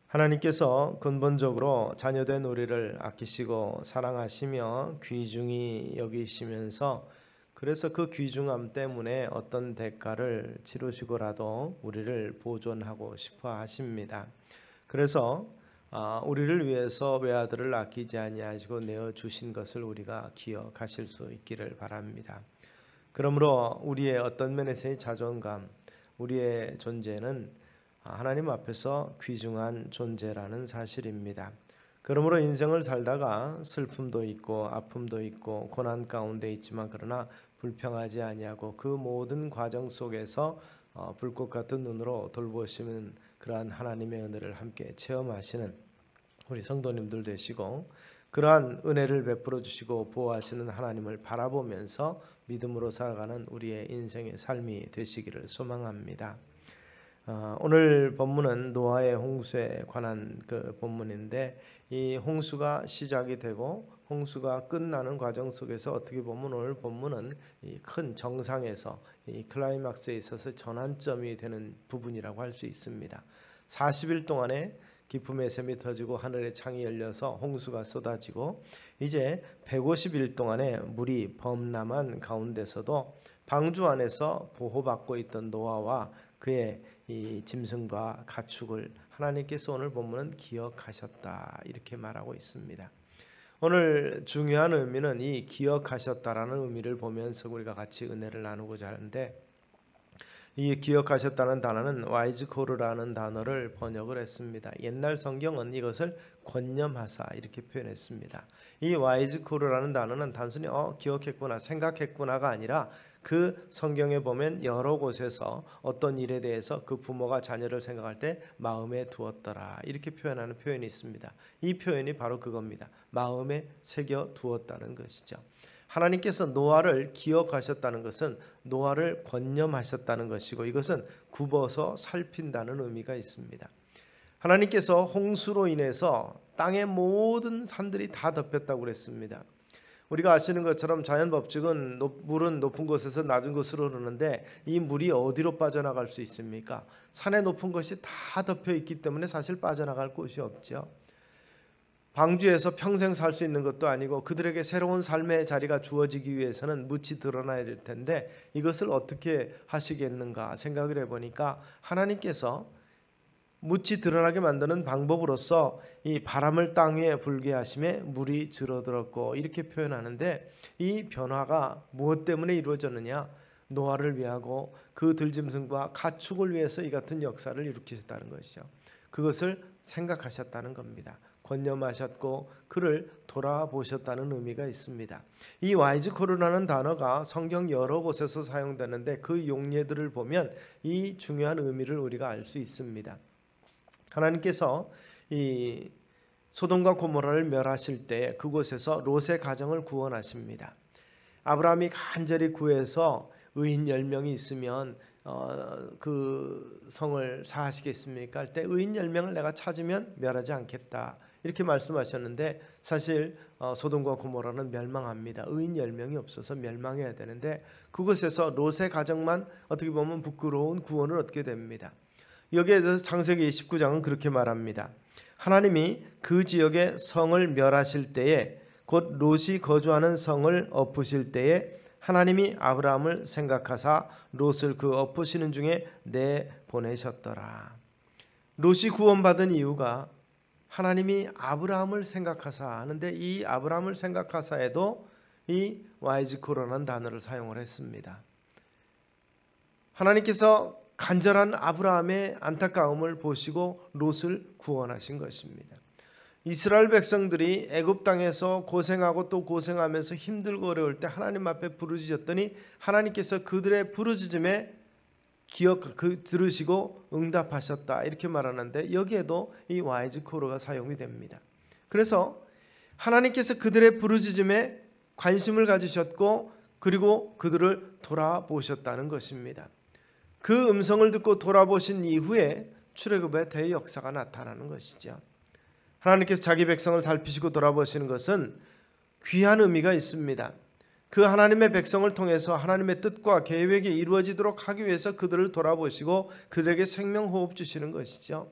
하나님께서 근본적으로 자녀된 우리를 아끼시고 사랑하시며 귀중히 여기시면서 그래서 그 귀중함 때문에 어떤 대가를 치르시고라도 우리를 보존하고 싶어 하십니다. 그래서 우리를 위해서 외아들을 아끼지 아니하시고 내어 주신 것을 우리가 기억하실 수 있기를 바랍니다. 그러므로 우리의 어떤 면에서의 자존감, 우리의 존재는 하나님 앞에서 귀중한 존재라는 사실입니다. 그러므로 인생을 살다가 슬픔도 있고 아픔도 있고 고난 가운데 있지만 그러나 불평하지 아니하고 그 모든 과정 속에서 불꽃 같은 눈으로 돌보시는 그러한 하나님의 은혜를 함께 체험하시는 우리 성도님들 되시고, 그러한 은혜를 베풀어 주시고 보호하시는 하나님을 바라보면서 믿음으로 살아가는 우리의 인생의 삶이 되시기를 소망합니다. 오늘 본문은 노아의 홍수에 관한 그 본문인데, 이 홍수가 시작이 되고 홍수가 끝나는 과정 속에서 어떻게 보면 오늘 본문은 이 큰 정상에서 이 클라이막스에 있어서 전환점이 되는 부분이라고 할 수 있습니다. 40일 동안에 기쁨의 샘이 터지고 하늘의 창이 열려서 홍수가 쏟아지고, 이제 150일 동안에 물이 범람한 가운데서도 방주 안에서 보호받고 있던 노아와 그의 이 짐승과 가축을 하나님께서 오늘 본문은 기억하셨다 이렇게 말하고 있습니다. 오늘 중요한 의미는 이 기억하셨다라는 의미를 보면서 우리가 같이 은혜를 나누고자 하는데, 이 기억하셨다는 단어는 와이즈코르라는 단어를 번역을 했습니다. 옛날 성경은 이것을 권념하사 이렇게 표현했습니다. 이 와이즈코르라는 단어는 단순히 기억했구나 생각했구나가 아니라 그 성경에 보면 여러 곳에서 어떤 일에 대해서 그 부모가 자녀를 생각할 때 마음에 두었더라 이렇게 표현하는 표현이 있습니다. 이 표현이 바로 그겁니다. 마음에 새겨 두었다는 것이죠. 하나님께서 노아를 기억하셨다는 것은 노아를 권념하셨다는 것이고, 이것은 굽어서 살핀다는 의미가 있습니다. 하나님께서 홍수로 인해서 땅의 모든 산들이 다 덮였다고 그랬습니다. 우리가 아시는 것처럼 자연 법칙은 물은 높은 곳에서 낮은 곳으로 흐르는데 이 물이 어디로 빠져나갈 수 있습니까? 산의 높은 것이 다 덮여 있기 때문에 사실 빠져나갈 곳이 없죠. 방주에서 평생 살 수 있는 것도 아니고 그들에게 새로운 삶의 자리가 주어지기 위해서는 묻이 드러나야 될 텐데 이것을 어떻게 하시겠는가 생각을 해보니까 하나님께서 묻이 드러나게 만드는 방법으로서 이 바람을 땅 위에 불게 하심에 물이 줄어들었고 이렇게 표현하는데, 이 변화가 무엇 때문에 이루어졌느냐? 노아를 위하고 그 들짐승과 가축을 위해서 이 같은 역사를 일으키셨다는 것이죠. 그것을 생각하셨다는 겁니다. 권념하셨고 그를 돌아보셨다는 의미가 있습니다. 이 와이즈코르라는 단어가 성경 여러 곳에서 사용되는데 그 용례들을 보면 이 중요한 의미를 우리가 알 수 있습니다. 하나님께서 이 소돔과 고모라를 멸하실 때 그곳에서 롯의 가정을 구원하십니다. 아브라함이 간절히 구해서 의인 10명이 있으면 그 성을 사하시겠습니까? 할 때 의인 10명을 내가 찾으면 멸하지 않겠다 이렇게 말씀하셨는데, 사실 소돔과 고모라는 멸망합니다. 의인 10명이 없어서 멸망해야 되는데 그곳에서 롯의 가정만 어떻게 보면 부끄러운 구원을 얻게 됩니다. 여기에 대해서 창세기 19장은 그렇게 말합니다. 하나님이 그 지역의 성을 멸하실 때에, 곧 롯이 거주하는 성을 엎으실 때에 하나님이 아브라함을 생각하사 롯을 그 엎으시는 중에 내보내셨더라. 롯이 구원받은 이유가 하나님이 아브라함을 생각하사 하는데, 이 아브라함을 생각하사에도 이 와이즈코르라는 단어를 사용을 했습니다. 하나님께서 간절한 아브라함의 안타까움을 보시고 롯을 구원하신 것입니다. 이스라엘 백성들이 애굽 땅에서 고생하고 또 고생하면서 힘들고 어려울 때 하나님 앞에 부르짖었더니 하나님께서 그들의 부르짖음에 들으시고 응답하셨다 이렇게 말하는데, 여기에도 이 와이즈코르가 사용이 됩니다. 그래서 하나님께서 그들의 부르짖음에 관심을 가지셨고 그리고 그들을 돌아보셨다는 것입니다. 그 음성을 듣고 돌아보신 이후에 출애굽의 대역사가 나타나는 것이죠. 하나님께서 자기 백성을 살피시고 돌아보시는 것은 귀한 의미가 있습니다. 그 하나님의 백성을 통해서 하나님의 뜻과 계획이 이루어지도록 하기 위해서 그들을 돌아보시고 그들에게 생명호흡 주시는 것이죠.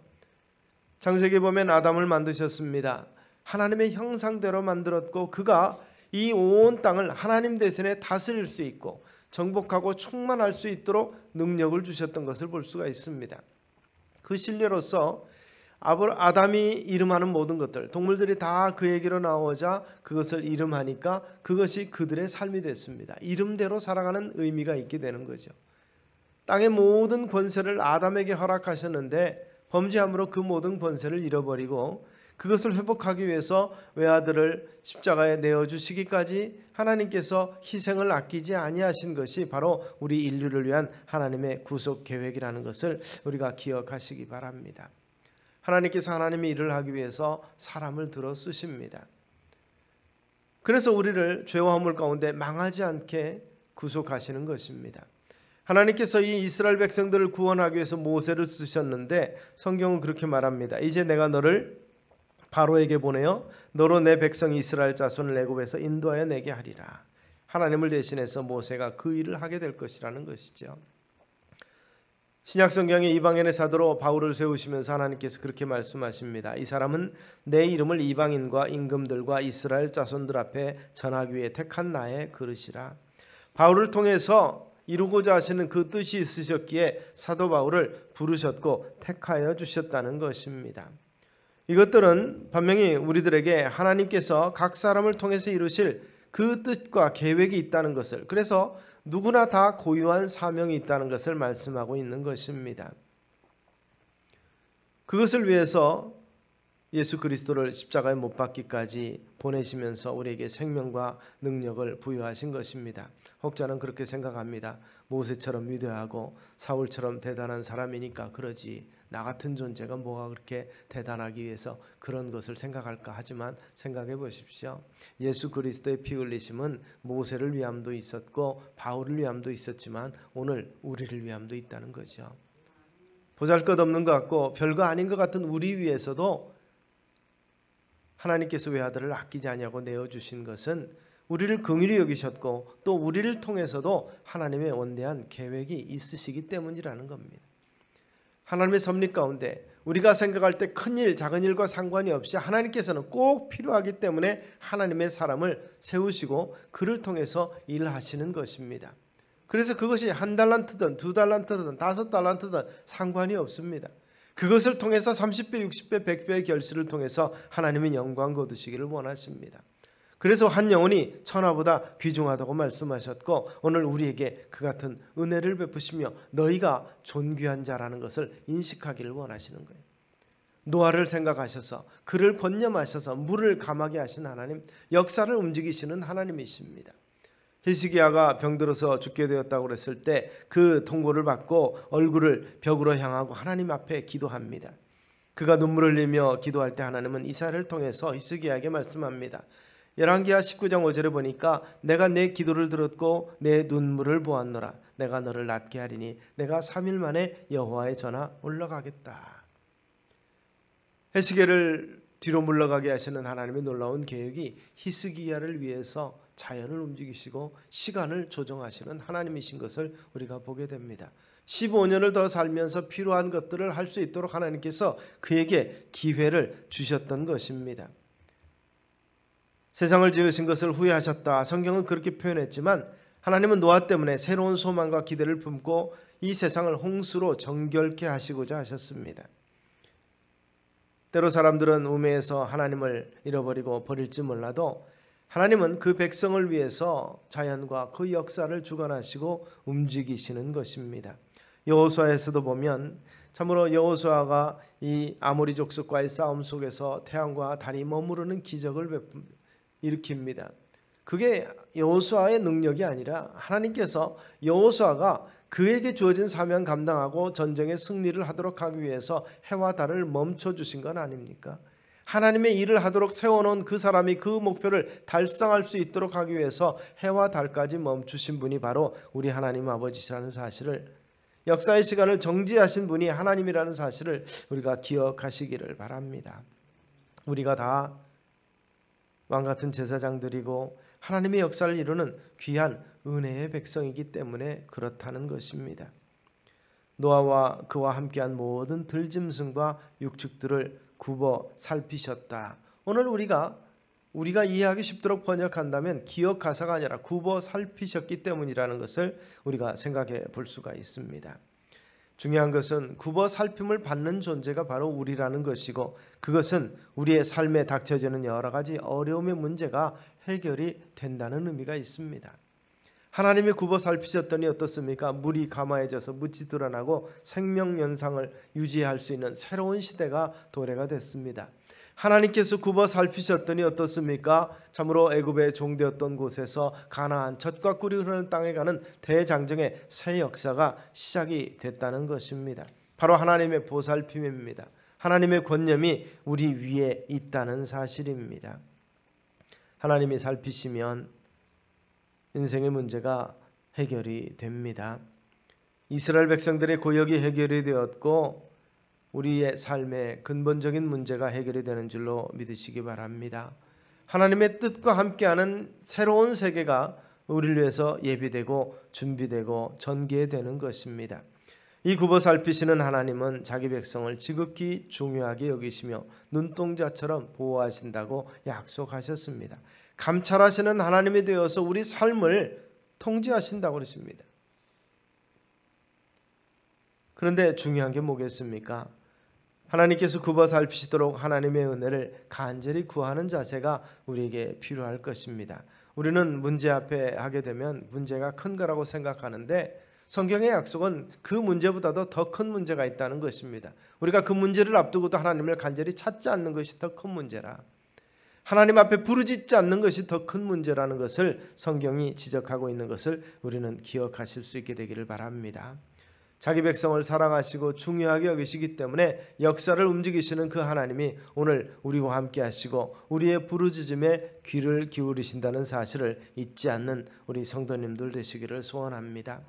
창세기 보면 아담을 만드셨습니다. 하나님의 형상대로 만들었고 그가 이 온 땅을 하나님 대신에 다스릴 수 있고 정복하고 충만할 수 있도록 능력을 주셨던 것을 볼 수가 있습니다. 그 신뢰로서 아담이 이름하는 모든 것들, 동물들이 다 그에게로 나오자 그것을 이름하니까 그것이 그들의 삶이 됐습니다. 이름대로 살아가는 의미가 있게 되는 거죠. 땅의 모든 권세를 아담에게 허락하셨는데 범죄함으로 그 모든 권세를 잃어버리고 그것을 회복하기 위해서 외아들을 십자가에 내어주시기까지 하나님께서 희생을 아끼지 아니하신 것이 바로 우리 인류를 위한 하나님의 구속 계획이라는 것을 우리가 기억하시기 바랍니다. 하나님께서 하나님의 일을 하기 위해서 사람을 들어 쓰십니다. 그래서 우리를 죄와 허물 가운데 망하지 않게 구속하시는 것입니다. 하나님께서 이 이스라엘 백성들을 구원하기 위해서 모세를 쓰셨는데 성경은 그렇게 말합니다. 이제 내가 너를 바로에게 보내어 너로 내 백성 이스라엘 자손을 애굽에서 인도하여 내게 하리라. 하나님을 대신해서 모세가 그 일을 하게 될 것이라는 것이죠. 신약 성경의 이방인의 사도로 바울을 세우시면서 하나님께서 그렇게 말씀하십니다. 이 사람은 내 이름을 이방인과 임금들과 이스라엘 자손들 앞에 전하기 위해 택한 나의 그릇이라. 바울을 통해서 이루고자 하시는 그 뜻이 있으셨기에 사도 바울을 부르셨고 택하여 주셨다는 것입니다. 이것들은 분명히 우리들에게 하나님께서 각 사람을 통해서 이루실 그 뜻과 계획이 있다는 것을, 그래서 누구나 다 고유한 사명이 있다는 것을 말씀하고 있는 것입니다. 그것을 위해서 예수 그리스도를 십자가에 못 박기까지 보내시면서 우리에게 생명과 능력을 부여하신 것입니다. 혹자는 그렇게 생각합니다. 모세처럼 위대하고 사울처럼 대단한 사람이니까 그러지, 나 같은 존재가 뭐가 그렇게 대단하기 위해서 그런 것을 생각할까. 하지만 생각해 보십시오. 예수 그리스도의 피 흘리심은 모세를 위함도 있었고 바울을 위함도 있었지만 오늘 우리를 위함도 있다는 거죠. 보잘것없는 것 같고 별거 아닌 것 같은 우리 위해서도 하나님께서 외아들을 아끼지 아니하고 내어주신 것은 우리를 긍휼히 여기셨고 또 우리를 통해서도 하나님의 원대한 계획이 있으시기 때문이라는 겁니다. 하나님의 섭리 가운데 우리가 생각할 때 큰일 작은 일과 상관이 없이 하나님께서는 꼭 필요하기 때문에 하나님의 사람을 세우시고 그를 통해서 일하시는 것입니다. 그래서 그것이 1달란트든 2달란트든 5달란트든 상관이 없습니다. 그것을 통해서 30배, 60배, 100배의 결실을 통해서 하나님의 영광 거두시기를 원하십니다. 그래서 한 영혼이 천하보다 귀중하다고 말씀하셨고 오늘 우리에게 그 같은 은혜를 베푸시며 너희가 존귀한 자라는 것을 인식하기를 원하시는 거예요. 노아를 생각하셔서 그를 권념하셔서 물을 감하게 하신 하나님, 역사를 움직이시는 하나님이십니다. 히스기야가 병들어서 죽게 되었다고 그랬을 때 그 통고를 받고 얼굴을 벽으로 향하고 하나님 앞에 기도합니다. 그가 눈물을 흘리며 기도할 때 하나님은 이사야를 통해서 히스기야에게 말씀합니다. 열왕기하 19장 5절에 보니까 내가 내 기도를 들었고 내 눈물을 보았노라. 내가 너를 낫게 하리니 내가 3일 만에 여호와의 전화 올라가겠다. 히스기야를 뒤로 물러가게 하시는 하나님의 놀라운 계획이 히스기야를 위해서 자연을 움직이시고 시간을 조정하시는 하나님이신 것을 우리가 보게 됩니다. 15년을 더 살면서 필요한 것들을 할 수 있도록 하나님께서 그에게 기회를 주셨던 것입니다. 세상을 지으신 것을 후회하셨다. 성경은 그렇게 표현했지만 하나님은 노아 때문에 새로운 소망과 기대를 품고 이 세상을 홍수로 정결케 하시고자 하셨습니다. 때로 사람들은 우매해서 하나님을 잃어버리고 버릴지 몰라도 하나님은 그 백성을 위해서 자연과 그 역사를 주관하시고 움직이시는 것입니다. 여호수아에서도 보면 참으로 여호수아가 이 아모리 족속과의 싸움 속에서 태양과 달이 머무르는 기적을 일으킵니다. 그게 여호수아의 능력이 아니라 하나님께서 여호수아가 그에게 주어진 사명 감당하고 전쟁의 승리를 하도록 하기 위해서 해와 달을 멈춰주신 건 아닙니까? 하나님의 일을 하도록 세워놓은 그 사람이 그 목표를 달성할 수 있도록 하기 위해서 해와 달까지 멈추신 분이 바로 우리 하나님 아버지시라는 사실을, 역사의 시간을 정지하신 분이 하나님이라는 사실을 우리가 기억하시기를 바랍니다. 우리가 다 왕같은 제사장들이고 하나님의 역사를 이루는 귀한 은혜의 백성이기 때문에 그렇다는 것입니다. 노아와 그와 함께한 모든 들짐승과 육축들을 굽어 살피셨다. 오늘 우리가 이해하기 쉽도록 번역한다면 기억 가사가 아니라 굽어 살피셨기 때문이라는 것을 우리가 생각해 볼 수가 있습니다. 중요한 것은 굽어 살핌을 받는 존재가 바로 우리라는 것이고, 그것은 우리의 삶에 닥쳐지는 여러 가지 어려움의 문제가 해결이 된다는 의미가 있습니다. 하나님이 굽어 살피셨더니 어떻습니까? 물이 감화해져서 묻이 드러나고 생명 연상을 유지할 수 있는 새로운 시대가 도래가 됐습니다. 하나님께서 굽어 살피셨더니 어떻습니까? 참으로 애굽의 종되었던 곳에서 가나안 젖과 꿀이 흐르는 땅에 가는 대장정의 새 역사가 시작이 됐다는 것입니다. 바로 하나님의 보살핌입니다. 하나님의 권념이 우리 위에 있다는 사실입니다. 하나님이 살피시면 인생의 문제가 해결이 됩니다. 이스라엘 백성들의 고역이 해결이 되었고 우리의 삶의 근본적인 문제가 해결이 되는 줄로 믿으시기 바랍니다. 하나님의 뜻과 함께하는 새로운 세계가 우리를 위해서 예비되고 준비되고 전개되는 것입니다. 이 굽어 살피시는 하나님은 자기 백성을 지극히 중요하게 여기시며 눈동자처럼 보호하신다고 약속하셨습니다. 감찰하시는 하나님이 되어서 우리 삶을 통제하신다고 그러십니다. 그런데 중요한 게 뭐겠습니까? 하나님께서 굽어 살피시도록 하나님의 은혜를 간절히 구하는 자세가 우리에게 필요할 것입니다. 우리는 문제 앞에 하게 되면 문제가 큰 거라고 생각하는데 성경의 약속은 그 문제보다도 더 큰 문제가 있다는 것입니다. 우리가 그 문제를 앞두고도 하나님을 간절히 찾지 않는 것이 더 큰 문제라, 하나님 앞에 부르짖지 않는 것이 더 큰 문제라는 것을 성경이 지적하고 있는 것을 우리는 기억하실 수 있게 되기를 바랍니다. 자기 백성을 사랑하시고 중요하게 여기시기 때문에 역사를 움직이시는 그 하나님이 오늘 우리와 함께 하시고 우리의 부르짖음에 귀를 기울이신다는 사실을 잊지 않는 우리 성도님들 되시기를 소원합니다.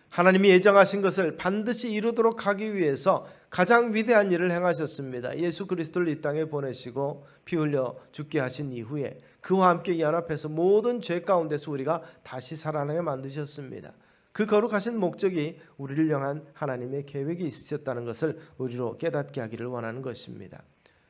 하나님이 예정하신 것을 반드시 이루도록 하기 위해서 가장 위대한 일을 행하셨습니다. 예수 그리스도를 이 땅에 보내시고 피 흘려 죽게 하신 이후에 그와 함께 연합해서 모든 죄 가운데서 우리가 다시 살아나게 만드셨습니다. 그 거룩하신 목적이 우리를 향한 하나님의 계획이 있으셨다는 것을 우리로 깨닫게 하기를 원하는 것입니다.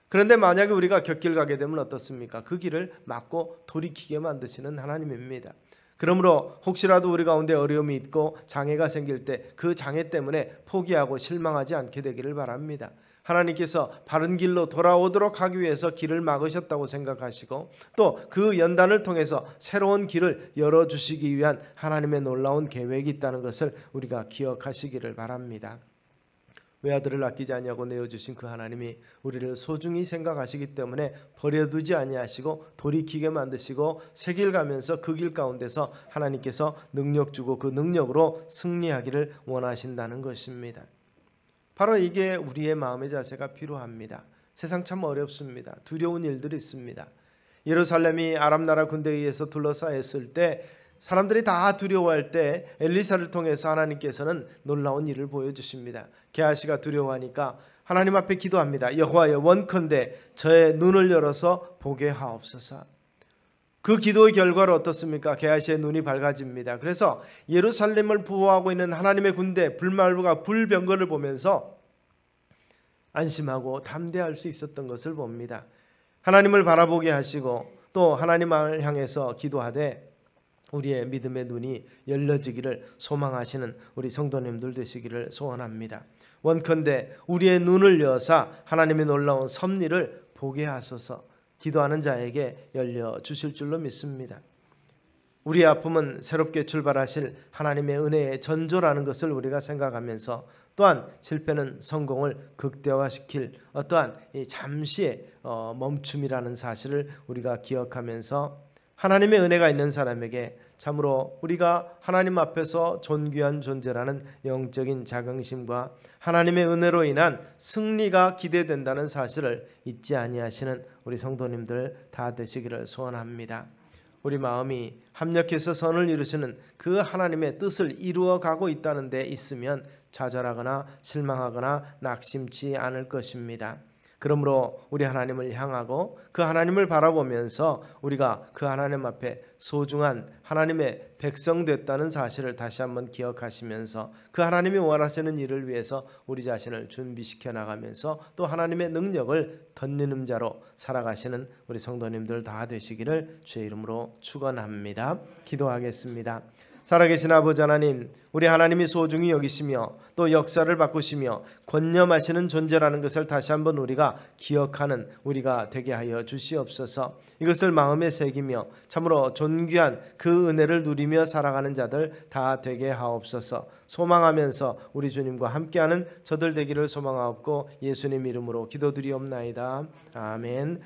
그런데 만약에 우리가 곁길 가게 되면 어떻습니까? 그 길을 막고 돌이키게 만드시는 하나님입니다. 그러므로 혹시라도 우리 가운데 어려움이 있고 장애가 생길 때 그 장애 때문에 포기하고 실망하지 않게 되기를 바랍니다. 하나님께서 바른 길로 돌아오도록 하기 위해서 길을 막으셨다고 생각하시고 또 그 연단을 통해서 새로운 길을 열어주시기 위한 하나님의 놀라운 계획이 있다는 것을 우리가 기억하시기를 바랍니다. 외아들을 아끼지 아니하고 내어주신 그 하나님이 우리를 소중히 생각하시기 때문에 버려두지 아니하시고 돌이키게 만드시고 새 길 가면서 그 길 가운데서 하나님께서 능력 주고 그 능력으로 승리하기를 원하신다는 것입니다. 바로 이게 우리의 마음의 자세가 필요합니다. 세상 참 어렵습니다. 두려운 일들이 있습니다. 예루살렘이 아람 나라 군대에 의해서 둘러싸였을 때 사람들이 다 두려워할 때 엘리사를 통해서 하나님께서는 놀라운 일을 보여주십니다. 게하시가 두려워하니까 하나님 앞에 기도합니다. 여호와여, 원컨대 저의 눈을 열어서 보게 하옵소서. 그 기도의 결과로 어떻습니까? 게하시의 눈이 밝아집니다. 그래서 예루살렘을 보호하고 있는 하나님의 군대 불말과 불병거를 보면서 안심하고 담대할 수 있었던 것을 봅니다. 하나님을 바라보게 하시고 또 하나님을 향해서 기도하되 우리의 믿음의 눈이 열려지기를 소망하시는 우리 성도님들 되시기를 소원합니다. 원컨대 우리의 눈을 여사 하나님의 놀라운 섭리를 보게 하소서. 기도하는 자에게 열려주실 줄로 믿습니다. 우리의 아픔은 새롭게 출발하실 하나님의 은혜의 전조라는 것을 우리가 생각하면서 또한 실패는 성공을 극대화시킬 어떠한 잠시의 멈춤이라는 사실을 우리가 기억하면서 하나님의 은혜가 있는 사람에게 참으로 우리가 하나님 앞에서 존귀한 존재라는 영적인 자긍심과 하나님의 은혜로 인한 승리가 기대된다는 사실을 잊지 아니하시는 우리 성도님들 다 되시기를 소원합니다. 우리 마음이 합력해서 선을 이루시는 그 하나님의 뜻을 이루어가고 있다는 데 있으면 좌절하거나 실망하거나 낙심치 않을 것입니다. 그러므로 우리 하나님을 향하고 그 하나님을 바라보면서 우리가 그 하나님 앞에 소중한 하나님의 백성 됐다는 사실을 다시 한번 기억하시면서 그 하나님이 원하시는 일을 위해서 우리 자신을 준비시켜 나가면서 또 하나님의 능력을 덧내는 자로 살아가시는 우리 성도님들 다 되시기를 주의 이름으로 축원합니다. 기도하겠습니다. 살아계신 아버지 하나님, 우리 하나님이 소중히 여기시며 또 역사를 바꾸시며 권념하시는 존재라는 것을 다시 한번 우리가 기억하는 우리가 되게 하여 주시옵소서. 이것을 마음에 새기며 참으로 존귀한 그 은혜를 누리며 살아가는 자들 다 되게 하옵소서. 소망하면서 우리 주님과 함께하는 저들 되기를 소망하옵고 예수님 이름으로 기도드리옵나이다. 아멘.